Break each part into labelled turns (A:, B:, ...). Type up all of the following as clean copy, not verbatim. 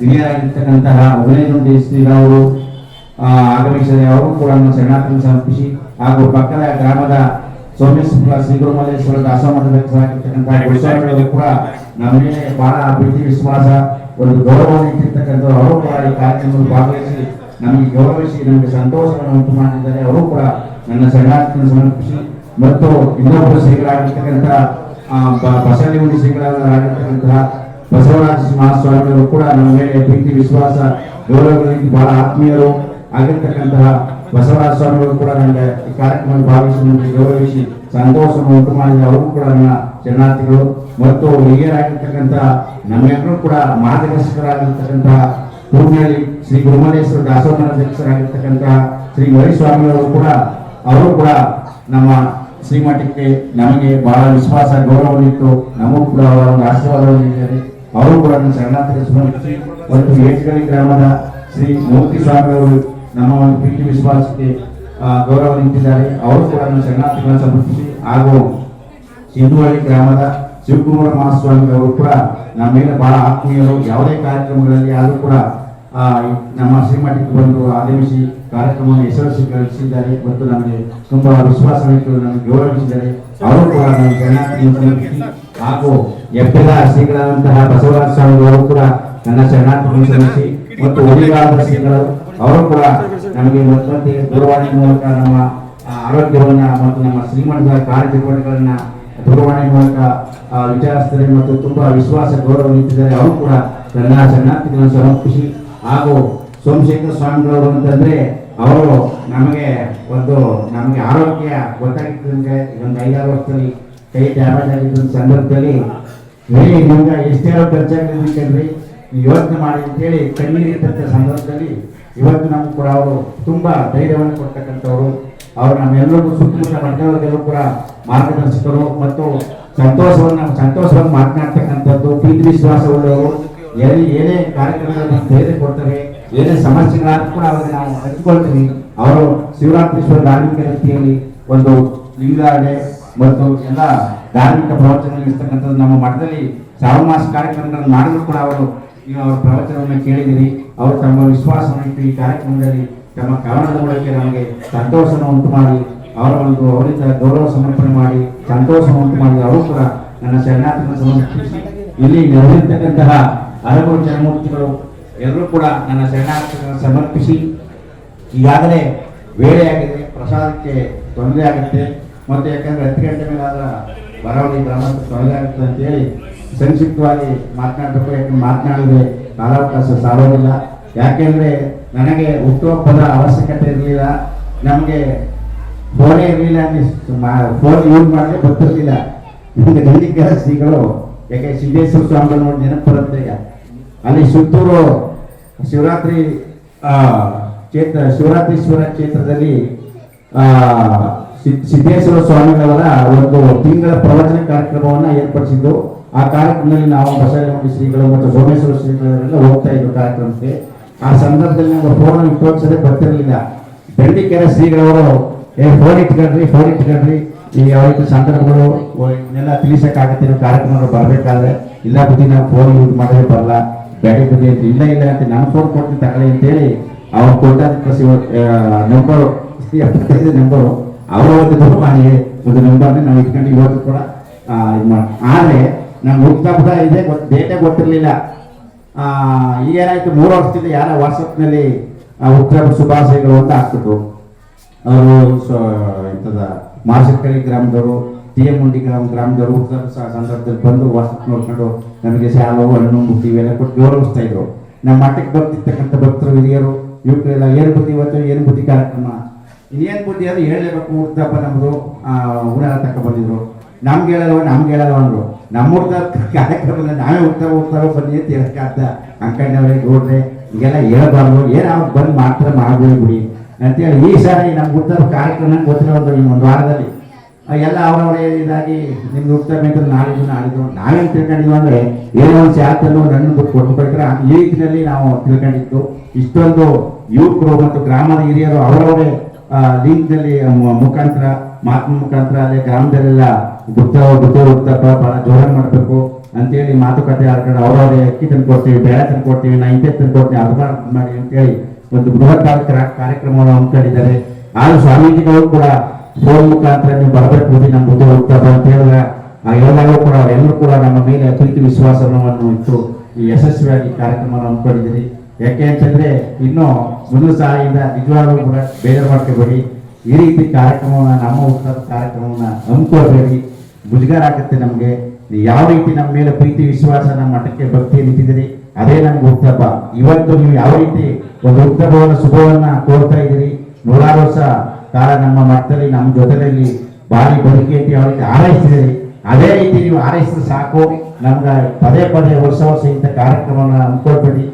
A: ಹಿರಿಯರಾಗಿರ್ತಕ್ಕಂತಹ ಉದಯನುಂಡಿ ಶ್ರೀರಾವರು ಆಗಮಿಸಿದರೆ ಅವರು ಕೂಡ ಶರಣಾರ್ಥಿ ಸಮರ್ಪಿಸಿ ಹಾಗೂ ಪಕ್ಕದ ಗ್ರಾಮದ ಸೋಮೇಶ್ವರ ಶ್ರೀ ಗುರುಮಲ್ಲೇಶ್ವರ ದಾಸೋಮಠದಲ್ಲಿರ್ತಕ್ಕಂತಹ ಗುರುಸ್ವಾಮಿಗಳು ಕೂಡ ನಮ್ಮ ಮೇಲೆ ಬಹಳ ಪ್ರೀತಿ ವಿಶ್ವಾಸ ಒಂದು ಗೌರವವನ್ನು ಇಟ್ಟಿರ್ತಕ್ಕಂಥ ಅವರು ಕೂಡ ಈ ಕಾರ್ಯಕ್ರಮದಲ್ಲಿ ಭಾಗವಹಿಸಿ ನಮಗೆ ಗೌರವಿಸಿ ನಮಗೆ ಸಂತೋಷವನ್ನು ಉಂಟು ಮಾಡಿದ್ದಾರೆ. ಅವರು ಕೂಡ ನನ್ನ ಶರಣಾರ್ಥಿಯನ್ನು ಸಮರ್ಪಿಸಿ ಮತ್ತು ಇನ್ನೊಬ್ಬರು ಶ್ರೀಗಳಾಗಿರ್ತಕ್ಕಂಥ ಬಸವಲಿಂಗ ಶ್ರೀಗಳಾಗಿರ್ತಕ್ಕಂತಹ ಬಸವರಾಜ ಮಹಾಸ್ವಾಮಿಗಳು ಕೂಡ ನಮ್ಮ ಮೇಲೆ ಪ್ರೀತಿ ವಿಶ್ವಾಸ ಗೌರವಗಳಿಗೆ ಬಹಳ ಆತ್ಮೀಯರು ಆಗಿರ್ತಕ್ಕಂತಹ ಬಸವರಾಜ ಸ್ವಾಮಿಗಳು ಕೂಡ ನನಗೆ ಈ ಕಾರ್ಯಕ್ರಮದಲ್ಲಿ ಭಾಗವಹಿಸಿ ನಮಗೆ ಗೌರವಿಸಿ ಸಂತೋಷವನ್ನು ಉಂಟು ಮಾಡಿದ ಅವರು ಕೂಡ ನನ್ನ ಶರಣಾರ್ಥಿಗಳು ಮತ್ತು ಹಿರಿಯರಾಗಿರ್ತಕ್ಕಂತಹ ನಮ್ಮೆಲ್ಲರೂ ಕೂಡ ಮಾರ್ಗದರ್ಶಕರಾಗಿರ್ತಕ್ಕಂತಹ ಕೂರ್ನಹಳ್ಳಿ ಶ್ರೀ ಗುರುಮಲ್ಲೇಶ್ವರ ದಾಸೋಹ ಅಧ್ಯಕ್ಷರಾಗಿರ್ತಕ್ಕಂತಹ ಶ್ರೀ ಮರಿಸ್ವಾಮಿಗಳು ಕೂಡ ಅವರು ಕೂಡ ನಮ್ಮ ಶ್ರೀಮಠಕ್ಕೆ ನಮಗೆ ಬಹಳ ವಿಶ್ವಾಸ ಗೌರವವಿತ್ತು. ನಮಗೂ ಕೂಡ ಅವರ ಒಂದು ಆಶೀರ್ವಾದವನ್ನು ನೀಡಿದ್ದಾರೆ. ಅವರು ಕೂಡ ನನ್ನ ಶರಣಾರ್ಥಿಗೆ ಸಮರ್ಪಿಸಿ ಮತ್ತು ಏಟಗಳಿ ಗ್ರಾಮದ ಶ್ರೀ ಮೂರ್ತಿ ಸ್ವಾಮಿಗಳು ನಮ್ಮ ಒಂದು ಪ್ರೀತಿ ವಿಶ್ವಾಸಕ್ಕೆ ಗೌರವ ನೀಡಿದ್ದಾರೆ. ಅವರು ಕೂಡ ನನ್ನ ಶರಣಾರ್ಥಿಗಳನ್ನು ಸಮರ್ಪಿಸಿ ಹಾಗೂ ಸಿಂಧುವಳ್ಳಿ ಗ್ರಾಮದ ಶಿವಕುಮಾರ ಮಹಾಸ್ವಾಮಿ ಅವರು ಕೂಡ ನಮ್ಮ ಮೇಲೆ ಬಹಳ ಆತ್ಮೀಯರು. ಯಾವುದೇ ಕಾರ್ಯಕ್ರಮಗಳಲ್ಲಿ ಆದರೂ ಕೂಡ ನಮ್ಮ ಶ್ರೀಮಠಕ್ಕೆ ಬಂದು ಆಗಮಿಸಿ ಕಾರ್ಯಕ್ರಮವನ್ನು ಯಶಸ್ವಿಗೊಳಿಸಿದ್ದಾರೆ ಮತ್ತು ನಮಗೆ ತುಂಬಾ ವಿಶ್ವಾಸವಿಟ್ಟು ನಮಗೆ ಗೌರವಿಸಿದ್ದಾರೆ. ಅವರು ಕೂಡ ನಮ್ಮ ಶರಣಾರ್ಥಿಯನ್ನು ಸಮರ್ಪಿಸಿ ಹಾಗೂ ಎಪ್ಪೆದ ಶ್ರೀಗಳಾದಂತಹ ಬಸವರಾಜ ಸ್ವಾಮಿಗಳು ಕೂಡ ನನ್ನ ಶರಣಾರ್ಥಿಗಳನ್ನು ಸಮರ್ಪಿಸಿ ಮತ್ತು ಉಳಿಗಾಲದ ಶ್ರೀಗಳು ಅವರು ಕೂಡ ನಮಗೆ ಮತ್ತೆ ದೂರವಾಣಿ ಮೂಲಕ ನಮ್ಮ ಆರೋಗ್ಯವನ್ನ ಮತ್ತು ನಮ್ಮ ಶ್ರೀಮಠದ ಕಾರ್ಯಚಟುವಟಿಕೆಗಳನ್ನ ದೂರವಾಣಿ ಮೂಲಕ ವಿಚಾರಿಸಿದರೆ ಮತ್ತು ತುಂಬಾ ವಿಶ್ವಾಸ ಗೌರವ ನೀಡಿದ್ದಾರೆ. ಅವರು ಕೂಡ ನನ್ನ ಶರಣಾರ್ಥಿಗಳನ್ನು ಸಮರ್ಪಿಸಿ ಹಾಗೂ ಸೋಮಶೇಖರ ಸ್ವಾಮಿಗಳವರು ಅಂತಂದ್ರೆ ಅವರು ನಮಗೆ ಆರೋಗ್ಯ ಗೊತ್ತಾಗಿದ್ದಂಗೆ ಒಂದು 5-6 ವರ್ಷದಲ್ಲಿ ಕೈ ಡ್ಯಾಮೇಜ್ ಆಗಿದ್ದ ಸಂದರ್ಭದಲ್ಲಿ ನಿಮ್ಗೆ ಎಷ್ಟೇನೋ ಖರ್ಚಾಗಿರ್ಬೇಕಂದ್ರಿ ಯೋಚನೆ ಮಾಡಿ ಅಂತೇಳಿ ಕಣ್ಣೀರಿದ್ದಂಥ ಸಂದರ್ಭದಲ್ಲಿ ಇವತ್ತು ನಮ್ಗೆ ಕೂಡ ಅವರು ತುಂಬಾ ಧೈರ್ಯವನ್ನು ಕೊಡ್ತಕ್ಕಂಥವ್ರು. ಅವರು ನಮ್ಮೆಲ್ಲರಿಗೂ ಸುತ್ತಮುತ್ತ ಮಠದವರಿಗೆಲ್ಲರೂ ಕೂಡ ಮಾರ್ಗದರ್ಶಕರು ಮತ್ತು ಸಂತೋಷವನ್ನು ಮಾತನಾಡ್ತಕ್ಕಂಥದ್ದು ಪ್ರೀತಿ ವಿಶ್ವಾಸವುಳ್ಳವರು. ಏನೇ ಕಾರ್ಯಕ್ರಮದಲ್ಲಿ ಧೈರ್ಯ ಕೊಡ್ತಾರೆ, ಏನೇ ಸಮಸ್ಯೆಗಳಾದ್ರೂ ಕೂಡ ಅವರಿಗೆ ನಾವು ಹಂಚಿಕೊಳ್ತೀವಿ. ಅವರು ಶಿವರಾತ್ರೀಶ್ವರ ಧಾರ್ಮಿಕ ರೀತಿಯಲ್ಲಿ ಒಂದು ಲಿಂಗಾಡೆ ಮತ್ತು ಎಲ್ಲ ಧಾರ್ಮಿಕ ಪ್ರವಚನಗಳು ಇರ್ತಕ್ಕಂಥದ್ದು ನಮ್ಮ ಮಠದಲ್ಲಿ ಶ್ರಾವಣಮಾಸ ಕಾರ್ಯಕ್ರಮಗಳನ್ನು ಮಾಡಿದ್ರು ಕೂಡ ಅವರು ಅವರ ಪ್ರವಚನವನ್ನು ಕೇಳಿದಿರಿ. ಅವರು ತಮ್ಮ ವಿಶ್ವಾಸವನ್ನು ಇಟ್ಟು ಈ ಕಾರ್ಯಕ್ರಮದಲ್ಲಿ ತಮ್ಮ ಕವನದ ಮೂಲಕ ನಮಗೆ ಸಂತೋಷವನ್ನು ಉಂಟು ಮಾಡಿ ಅವರಿಂದ ಗೌರವ ಸಮರ್ಪಣೆ ಮಾಡಿ ಸಂತೋಷವನ್ನು ಉಂಟು ಮಾಡಿ ಅವರು ಕೂಡ ನನ್ನ ಶರಣಾರ್ಥಿಗಳನ್ನು ಸಮರ್ಪಿಸಿ ಇಲ್ಲಿ ನೆರವೇರ್ತಕ್ಕಂತಹ ಹಲವು ಜನಮೂರ್ತಿಗಳು ಎಲ್ಲರೂ ಕೂಡ ನನ್ನ ಶರಣಾರ್ಥಿಗಳನ್ನು ಸಮರ್ಪಿಸಿ ಈಗಾಗಲೇ ವೇಳೆಯಾಗಿದೆ, ಪ್ರಸಾದಕ್ಕೆ ತೊಂದರೆ ಆಗುತ್ತೆ ಮತ್ತು ಯಾಕಂದ್ರೆ 10 ಗಂಟೆ ಮೇಲೆ ಆದ ಬರವಳಿ ಗ್ರಾಮಕ್ಕೆ ತೊಂದರೆ ಆಗುತ್ತೆ ಅಂತೇಳಿ ಸಂಕ್ಷಿಪ್ತವಾಗಿ ಮಾತನಾಡಬೇಕು. ಯಾಕಂದ್ರೆ ಮಾತನಾಡಿದ್ರೆ ಕಾಲಾವಕಾಶ ಸಾರೋದಿಲ್ಲ. ಯಾಕೆಂದ್ರೆ ನನಗೆ ಹುಟ್ಟುಹಬ್ಬದ ಅವಶ್ಯಕತೆ ಇರಲಿಲ್ಲ, ನಮಗೆ ಫೋನೇ ಇರಲಿಲ್ಲ, ಫೋನ್ ಯೂಸ್ ಮಾಡದೆ ಗೊತ್ತಿರಲಿಲ್ಲ. ನಿಮಗೆ ದಂಡಿಕರ ಶ್ರೀಗಳು ಯಾಕೆ ಸಿದ್ದೇಶ್ವರ ಸ್ವಾಮಿಗಳು ನೋಡಿ ನೆನಪು ಬರುತ್ತೆ. ಈಗ ಅಲ್ಲಿ ಸುತ್ತೂರು ಶಿವರಾತ್ರೀಶ್ವರ ಕ್ಷೇತ್ರದಲ್ಲಿ ಸಿದ್ದೇಶ್ವರ ಸ್ವಾಮಿಗಳವರ ಒಂದು ತಿಂಗಳ ಪ್ರವಚನ ಕಾರ್ಯಕ್ರಮವನ್ನು ಏರ್ಪಡಿಸಿದ್ದು. ಆ ಕಾರ್ಯಕ್ರಮದಲ್ಲಿ ನಾವು ಬಸವಲಿಂಗ ಶ್ರೀಗಳು ಮತ್ತು ಸೋಮೇಶ್ವರ ಶ್ರೀಗಳೆಲ್ಲ ಹೋಗ್ತಾ ಇದ್ರು ಕಾರ್ಯಕ್ರಮಕ್ಕೆ. ಆ ಸಂದರ್ಭದಲ್ಲಿ ನಾವು ಫೋನ್ ಉಪಯೋಗಿಸದೆ ಬರ್ತಿರಲಿಲ್ಲ. ದಂಡಿಕೆರೆ ಶ್ರೀಗಳವರು ಫೋನ್ ಇಟ್ಕೊಳ್ರಿ ಈ ಯಾವ ಸಂದರ್ಭಗಳು ಇದನ್ನೆಲ್ಲ ತಿಳಿಸಕ್ಕಾಗತ್ತೆ ಕಾರ್ಯಕ್ರಮಗಳು ಬರಬೇಕಾದ್ರೆ ಇಲ್ಲ ಬುದ್ಧಿ ನಾವು ಫೋನ್ ಯೂಸ್ ಮಾಡೋದೇ ಬರಲ್ಲ, ಬ್ಯಾಟಿ ಬುದ್ಧಿ ಅಂತ ಇಲ್ಲ ಅಂತ ನಾನು ಫೋನ್ ಕೊಡ್ತೀನಿ ತಗೊಳ್ಳಿ ಅಂತೇಳಿ ಅವ್ರು ಕೊಟ್ಟ ನಂಬರು 75 ನಂಬರು ಅವರ ಒಂದು ದೂರವಾಣಿಗೆ ಒಂದು ನಂಬರ್ನ ನಾವು ಇಟ್ಕೊಂಡು ಇವತ್ತು ಕೂಡ ಇದು ಮಾಡಿ. ಆದರೆ ನಮ್ಗೆ ಹುಟ್ಟುಹಬ್ಬ ಇದೆ ಡೇಟೇ ಗೊತ್ತಿರಲಿಲ್ಲ. ಈಗೇನಾಯ್ತು 3 ವರ್ಷದಿಂದ ಯಾರ ವಾಟ್ಸಪ್ನಲ್ಲಿ ಹುಟ್ಟುಹಬ್ಬ ಶುಭಾಶಯಗಳು ಅಂತ ಆಗ್ತಿತ್ತು. ಅವರು ಇಂಥದ ಮಾರ್ಷಕಳಿ ಗ್ರಾಮದವರು TM ಮುಂಡಿ ಗ್ರಾಮದವರು ಹುಟ್ಟುಹಬ್ಬ ಸಂದರ್ಭದಲ್ಲಿ ಬಂದು ವಾಟ್ಸಪ್ ನೋಡ್ಕೊಂಡು ನಮಗೆ ಶಾಲು ಹಣ್ಣು ಬುತ್ತಿ ಇವೆಲ್ಲ ಕೊಟ್ಟು ಗೌರವಿಸ್ತಾ ಇದ್ರು. ನಮ್ಮ ಮಠಕ್ಕೆ ಬರ್ತಿರ್ತಕ್ಕಂಥ ಭಕ್ತರು ಹಿರಿಯರು ಇವಕ್ಕೆಲ್ಲ ಏನು ಬುದ್ಧಿ ಇವತ್ತು ಏನು ಬುದ್ಧಿ ಕಾರ್ಯಕ್ರಮ ಇನ್ನೇನು ಬುದ್ಧಿ ಅದು ಹೇಳಲೇಬೇಕು. ಹುಟ್ಟುಹಬ್ಬ ನಮ್ಮದು ಊರೆಲ್ಲ ತಕ್ಕ ಬಂದಿದ್ರು. ನಮ್ಗೆ ಹೇಳಲ್ವ ಅಂದ್ರು. ನಮ್ಮ ಹುಟ್ಟುಹಬ್ಬ ಕಾರ್ಯಕ್ರಮದಲ್ಲಿ ನಾವೇ ಹುಟ್ಟುಹಬ್ಬ ಬನ್ನಿ ಅಂತ ಹೇಳಕ್ಕಾಗ್ತ ಅಂಕಣ್ಣವ್ರೆ ನೋಡ್ರೆ ಹಿಂಗೆಲ್ಲ ಹೇಳಬಾರ್ದು, ಏನು ಅವ್ರು ಬಂದು ಮಾಡ್ಬೋದು ಬಿಡಿ ಅಂತೇಳಿ ಈ ಸಾರಿ ನಮ್ಮ ಹುಟ್ಟುಹಬ್ಬ ಕಾರ್ಯಕ್ರಮ ಗೊತ್ತಿರೋ ಒಂದು ವಾರದಲ್ಲಿ ಎಲ್ಲ ಅವರವರೇ ಇದಾಗಿ ನಿಮ್ಗೆ ಹುಟ್ಟುಹಬ್ಬ ಅಂತ ನಾಳಿದ್ದು ನಾವೇನು ತಿಳ್ಕೊಂಡಿದ್ವು ಅಂದರೆ ಏನೋ ಒಂದು ಶಾತಲ್ಲೂ ನನ್ನ ಬಿಟ್ಟು ಕೊಟ್ಬಿಟ್ರೆ ಈ ರೀತಿಯಲ್ಲಿ ನಾವು ತಿಳ್ಕೊಂಡಿದ್ದು. ಇಷ್ಟೊಂದು ಯುವಕರು ಮತ್ತು ಗ್ರಾಮದ ಹಿರಿಯರು ಅವರವರೇ ಲಿಂಕ್ನಲ್ಲಿ ಮುಖಾಂತರ ಮಾತಿನ ಮುಖಾಂತರ ಅಲ್ಲೇ ಗ್ರಾಮದಲ್ಲೆಲ್ಲ ಹುಟ್ಟುಹಬ್ಬ ಬಹಳ ಜೋರಾಗಿ ಮಾಡಬೇಕು, ಅಂತೇಳಿ ಮಾತುಕತೆ ಆಡ್ಕೊಂಡು ಅವ್ರವ್ರೆ ಅಕ್ಕಿ ತಂದು ಕೊಡ್ತೀವಿ, ಬೇಳೆ ತಂದು ಕೊಡ್ತೀವಿ, ನಾ ಇಂತೆ ತಂದು ಕೊಡ್ತೀವಿ, ಅದು ಮಾಡಿ ಅಂತೇಳಿ ಒಂದು ಬೃಹತ್ ಕಾರ್ಯಕ್ರಮವನ್ನು ಹಮ್ಮಿಕೊಂಡಿದ್ದಾರೆ. ಆಗ ಸ್ವಾಮೀಜಿಗಳು ಕೂಡ ಫೋನ್ ಮುಖಾಂತರ ನೀವು ಬರಬೇಕು ನಮ್ಮ ಬುದ್ಧಿ ಹೋಗ್ತಾರೆ ಅಂತ ಹೇಳಿದಾಗ ಎಲ್ಲರೂ ಕೂಡ ಅವರೆಲ್ಲರೂ ಕೂಡ ನಮ್ಮ ಮೇಲೆ ಪ್ರೀತಿ ವಿಶ್ವಾಸವನ್ನು ಇಟ್ಟು ಈ ಯಶಸ್ವಿಯಾಗಿ ಕಾರ್ಯಕ್ರಮವನ್ನು ಹಮ್ಮಿಕೊಂಡಿದ್ದೀರಿ. ಯಾಕೆ ಅಂತಂದ್ರೆ ಇನ್ನೂ ಮುಂದಿನ ಸಾಲಿಯಿಂದ ನಿಜವಾಗ್ಲೂ ಕೂಡ ಬೇರೆ ಮಾಡ್ಕೋಬೇಡಿ. ಈ ರೀತಿ ಕಾರ್ಯಕ್ರಮವನ್ನ ನಮ್ಮ ಹುಟ್ಟದ ಕಾರ್ಯಕ್ರಮವನ್ನ ಹಮ್ಮಿಕೊಳ್ಬೇಡಿ. ಮುಜುಗರ ಆಗುತ್ತೆ ನಮಗೆ. ಯಾವ ರೀತಿ ನಮ್ಮ ಮೇಲೆ ಪ್ರೀತಿ ವಿಶ್ವಾಸ ನಮ್ಮ ಮಠಕ್ಕೆ ಭಕ್ತಿ ನಿಂತಿದ್ದೀರಿ ಅದೇ ನಮ್ಗೆ ಹುಟ್ಟಹಬ್ಬ. ಇವತ್ತು ನೀವು ಯಾವ ರೀತಿ ಒಂದು ಹುಟ್ಟಹಬ್ಬವನ್ನ ಶುಭವನ್ನ ಕೋರ್ತಾ ಇದ್ದೀರಿ, 100 ವರ್ಷ ಕಾಲ ನಮ್ಮ ಮಠದಲ್ಲಿ ನಮ್ಮ ಜೊತೆಯಲ್ಲಿ ಬಾರಿ ಬದುಕಿ ಅಂತ ಯಾವ ರೀತಿ ಹಾರೈಸ್ತಿದ್ದೀರಿ ಅದೇ ರೀತಿ ನೀವು ಹಾರೈಸಿದ್ರೆ ಸಾಕು. ನಮ್ಗೆ ಪದೇ ಪದೇ ವರ್ಷ ಇಂಥ ಕಾರ್ಯಕ್ರಮವನ್ನು ಹಮ್ಮಿಕೊಳ್ಬೇಡಿ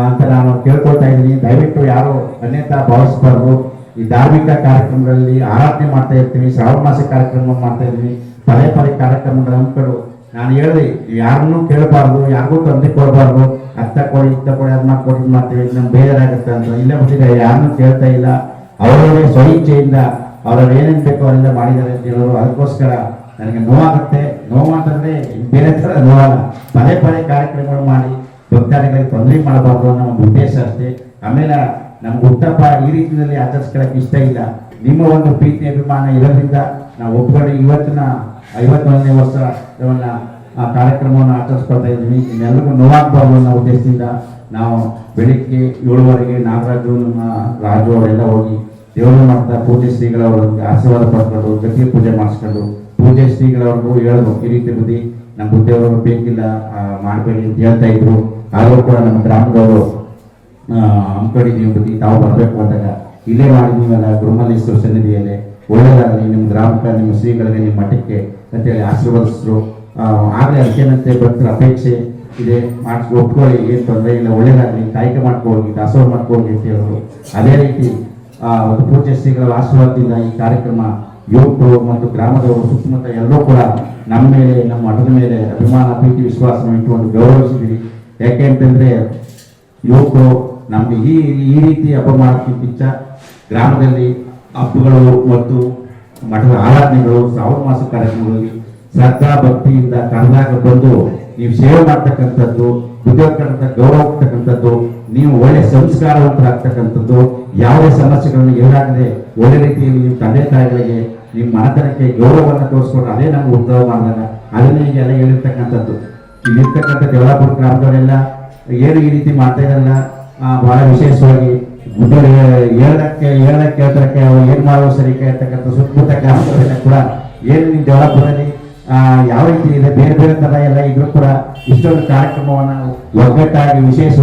A: ಅಂತ ನಾನು ಕೇಳ್ಕೊಳ್ತಾ ಇದ್ದೀನಿ. ದಯವಿಟ್ಟು ಯಾರು ಅನ್ಯತಾ ಭಾವಿಸಬಾರ್ದು. ಈ ಧಾರ್ಮಿಕ ಕಾರ್ಯಕ್ರಮಗಳಲ್ಲಿ ಆರಾಧನೆ ಮಾಡ್ತಾ ಇರ್ತೀವಿ, ಶ್ರಾವಣ ಮಾಸ ಕಾರ್ಯಕ್ರಮ ಮಾಡ್ತಾ ಇದ್ದೀವಿ, ಪದೇ ಪದೇ ಕಾರ್ಯಕ್ರಮಗಳು ಹಮ್ಮಿಕೊಂಡು ನಾನು ಹೇಳಿದೆ ಯಾರನ್ನೂ ಕೇಳಬಾರ್ದು, ಯಾರಿಗೂ ತೊಂದರೆ ಕೊಡಬಾರ್ದು. ಅರ್ಥ ಕೊಡಿ, ಇತ್ತ ಕೊಡಿ, ಅದನ್ನ ಕೊಡಿ ಮಾಡ್ತೀವಿ, ನಮ್ಗೆ ಬೇಜಾರಾಗುತ್ತೆ ಅಂತ ಇಲ್ಲೇ ಬಿಟ್ಟಿದೆ. ಯಾರನ್ನೂ ಕೇಳ್ತಾ ಇಲ್ಲ, ಅವರವರೇ ಸ್ವಇಚ್ಛೆಯಿಂದ ಅವ್ರವ್ರು ಏನೇನು ಬೇಕೋ ಅವರಿಂದ ಮಾಡಿದ್ದಾರೆ ಅಂತ ಹೇಳೋರು. ಅದಕ್ಕೋಸ್ಕರ ನನಗೆ ನೋವಾಗುತ್ತೆ. ನೋವು ಅಂತಂದ್ರೆ ಬೇರೆ ಥರ ನೋವಲ್ಲ. ಪದೇ ಪದೇ ಕಾರ್ಯಕ್ರಮಗಳು ಮಾಡಿ ಭಕ್ತಾದಿಗಳಿಗೆ ತೊಂದರೆ ಮಾಡಬಾರ್ದು ಅನ್ನೋ ಒಂದು ಉದ್ದೇಶ ಅಷ್ಟೇ. ಆಮೇಲೆ ನಮ್ಗೆ ಹುಟ್ಟಪ್ಪ ಈ ರೀತಿಯಲ್ಲಿ ಆಚರಿಸ್ಕೊಳ್ಳೋಕೆ ಇಷ್ಟ ಇಲ್ಲ. ನಿಮ್ಮ ಒಂದು ಪ್ರೀತಿ ಅಭಿಮಾನ ಇರೋದ್ರಿಂದ ನಾವು ಒಪ್ಕೊಂಡು ಇವತ್ತಿನ 51ನೇ ವರ್ಷವನ್ನ ಕಾರ್ಯಕ್ರಮವನ್ನು ಆಚರಿಸ್ಕೊಳ್ತಾ ಇದ್ದೀವಿ. ಇನ್ನೆಲ್ಲರಿಗೂ ನೋವಾಗಬಾರ್ದು ಅನ್ನೋ ಉದ್ದೇಶದಿಂದ ನಾವು ಬೆಳಿಗ್ಗೆ 7:15 ನಾಗರಾಜು, ನಮ್ಮ ರಾಜು ಅವರೆಲ್ಲ ಹೋಗಿ ದೇವರ ಮಠದ ಪೂಜೆ ಶ್ರೀಗಳವರಿಗೆ ಆಶೀರ್ವಾದ ಪಡ್ಕೊಂಡು ಗತಿ ಪೂಜೆ ಮಾಡಿಸ್ಕೊಂಡು ಪೂಜೆ ಶ್ರೀಗಳವ್ರಿಗೂ ಹೇಳಿದ್ರು ಈ ರೀತಿ ಬುದ್ಧಿ ನಮ್ಮ ಬುದ್ಧಿಯವರು ಬೇಕಿಲ್ಲ ಮಾಡಬೇಡಿ ಅಂತ ಹೇಳ್ತಾ ಇದ್ರು. ಆದರೂ ಕೂಡ ನಮ್ಮ ಗ್ರಾಮದವರು ಹಮ್ಮಿಕೊಂಡಿದ್ದೀವಿ ಬುದ್ಧಿ ತಾವು ಬರಬೇಕು ಅಂದಾಗ ಇಲ್ಲೇ ಮಾಡಿದ್ದೀವಲ್ಲ ಗುರುಮಲ್ಲೇಶ್ವರ ಸನ್ನಿಧಿಯಲ್ಲೇ ಒಳ್ಳೆಯದಾಗಲಿ ನಿಮ್ಮ ಗ್ರಾಮಕ್ಕೆ, ನಿಮ್ಮ ಶ್ರೀಗಳಿಗೆ, ನಿಮ್ಮ ಮಠಕ್ಕೆ ಅಂತೇಳಿ ಆಶೀರ್ವದಿಸಿದ್ರು. ಆಗಲೇ ಅದಕ್ಕೇನಂತೆ ಭಕ್ತರ ಅಪೇಕ್ಷೆ ಇದೆ, ಮಾಡಿಸ್ಕೊ ಒಪ್ಕೊಳ್ಳಿ, ಏನು ತೊಂದರೆ ಇಲ್ಲ, ಒಳ್ಳೇದಾಗಲಿ, ಕಾಯ್ಕೆ ಮಾಡ್ಕೊಳ್ಳಿ, ದಾಸೋಹ ಮಾಡ್ಕೊಳ್ಳಿ ಅಂತ ಹೇಳಿದ್ರು. ಅದೇ ರೀತಿ ಒಂದು ಪೂಜ್ಯ ಶ್ರೀಗಳ ಆಶೀರ್ವಾದದಿಂದ ಈ ಕಾರ್ಯಕ್ರಮ ಯುವಕರು ಮತ್ತು ಗ್ರಾಮದವರು ಸುತ್ತಮುತ್ತ ಎಲ್ಲರೂ ಕೂಡ ನಮ್ಮ ಮೇಲೆ, ನಮ್ಮ ಮಠದ ಮೇಲೆ ಅಭಿಮಾನ, ಪ್ರೀತಿ, ವಿಶ್ವಾಸವನ್ನು ಇಟ್ಟುಕೊಂಡು ಗೌರವಿಸಿದ್ದೀರಿ. ಯಾಕೆ ಅಂತಂದ್ರೆ ಯುವಕರು ನಮ್ಗೆ ಈ ರೀತಿ ಹಬ್ಬ ಮಾಡೋಕ್ಕಿಂತ ಗ್ರಾಮದಲ್ಲಿ ಹಬ್ಬಗಳು ಮತ್ತು ಮಠದ ಆರಾಧನೆಗಳು, ಶ್ರಾವಣ ಮಾಸ ಕಾರ್ಯಕ್ರಮಗಳಲ್ಲಿ ಶ್ರದ್ಧಾ ಭಕ್ತಿಯಿಂದ ಕರೆದಾಗ ಬಂದು ನೀವು ಸೇವೆ ಮಾಡ್ತಕ್ಕಂಥದ್ದು, ಬುದ್ಧಿವಂತಕ್ಕಂಥ ಗೌರವ ಆಗ್ತಕ್ಕಂಥದ್ದು, ನೀವು ಒಳ್ಳೆ ಸಂಸ್ಕಾರವಂತರಾಗ್ತಕ್ಕಂಥದ್ದು, ಯಾವುದೇ ಸಮಸ್ಯೆಗಳನ್ನು ಎದುರಾಗದೆ ಒಳ್ಳೆ ರೀತಿಯಲ್ಲಿ ನೀವು ತಂದೆ ತಾಯಿಗಳಿಗೆ ನಿಮ್ಮ ಮನತನಕ್ಕೆ ಗೌರವವನ್ನು ತೋರಿಸ್ಕೊಂಡು ಅದೇ ನಮ್ಗೆ ಉತ್ಸವ ಮಾಡಿದಾಗ ಅದನ್ನೇ ಈಗೆಲ್ಲ ಹೇಳಿರ್ತಕ್ಕಂಥದ್ದು. ಇಲ್ಲಿರ್ತಕ್ಕಂಥದ್ದು ಯಲ್ಲಾಪುರ ಗ್ರಾಮದವರೆಲ್ಲ ಏನು ಈ ರೀತಿ ಮಾಡ್ತಾ ಇದ್ದಾರಲ್ಲ, ಬಹಳ ವಿಶೇಷವಾಗಿ ಹೇಳಕ್ಕೆ ಕೇಳ್ತಕ್ಕೆ ಏನು ಮಾಡುವ ಸರಿ ಕೇಳ್ತಕ್ಕಂಥ ಸುತ್ತಮುತ್ತ ಗ್ರಾಮದವರೆಲ್ಲ ಕೂಡ ಏನು ನಿಮ್ಮ ಯಲ್ಲಾಪುರದಲ್ಲಿ ಯಾವ ರೀತಿ ಇದೆ, ಬೇರೆ ಬೇರೆ ತರ ಎಲ್ಲ ಇದ್ರೂ ಕೂಡ ಇಷ್ಟೊಂದು ಕಾರ್ಯಕ್ರಮವನ್ನು ಒಗ್ಗಟ್ಟಾಗಿ ವಿಶೇಷವಾಗಿ